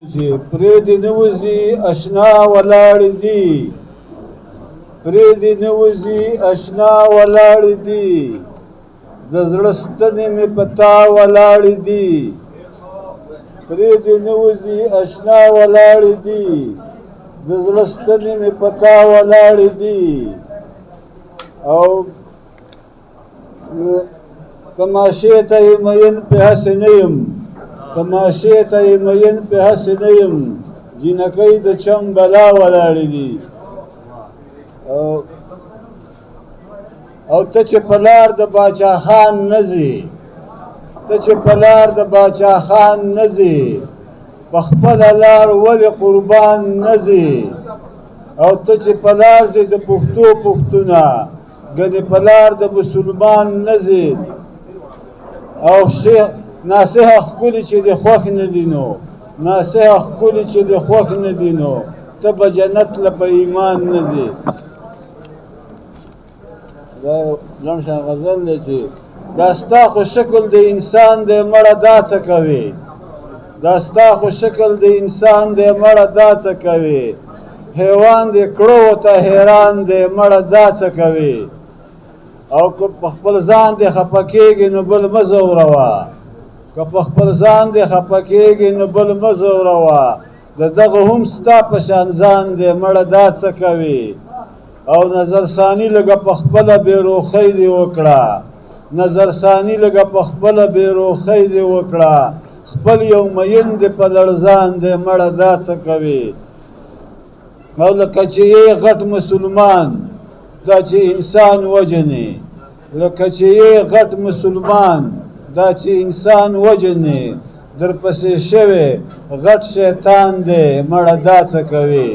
پرېدي نوځي اشنا ولاړ دي، پرېدي نوځي اشنا ولاړ دي، د زړه ستنې مې په تا ولاړ دي. پرېدي نوځي اشنا ولاړ دي، د زړه ستنې مې په تا ولاړ دي. او تماشې ته یې مین پې هسې نه یم، تماشې ته یې مین پې هسې نه یم، جینکۍ د چم بلا ولاړې دي. او ته چې په لار د باچا خان نه ځې، ته چې په لار د باچا خان نه ځې، په خپله لار ولې قربان نه ځې. او ته چې په لار ځې د پښتو پښتونه، ګنې په لار د مسلمان نه ځې. او ناصحه ښکلي چې دې خوښ نه دي نو، ناصحه ښکلي چې دې خوښ نه دي نو، ته به جنت له په ایمان نه ځې. دا لنډ شان غزل دی چې دا ستا خو شکل د انسان دی مړه دا څه کوې، دا ستا خو شکل د انسان دی مړه دا څه کوې، حیوان دې کړو ته حیران دی مړه دا څه کوې. او که په خپل ځان دې خفه کېږي نو بل مه ځوروه، که په خپل ځان دې خفه کېږي نو بل مه ځوروه، د دغه هم ستا په شان ځان دی مړه دا څه کوې. او نظر ثاني لږه په خپله بېروخۍ دې وکړه، نظر ثاني لږه په خپله بېروخۍ دې وکړه، خپل یو مین دې په لړزان دی مړه دا څه کوې. او لکه چې یې غټ مسلمان دا چې انسان وجنې، لکه چې یې غټ مسلمان دا چې انسان وجنې، درپسې شوی غټ شیطان دی مړه دا څه کوې.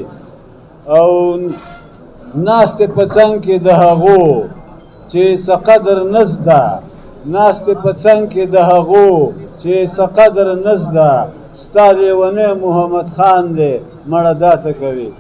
او ناستې په څنګ کې د هغو چې څه قدر نه زده، ناستې په څنګ کې د هغو چې څه قدر نه زده، ستا لیونی محمد خان دی مړه دا څه کوې.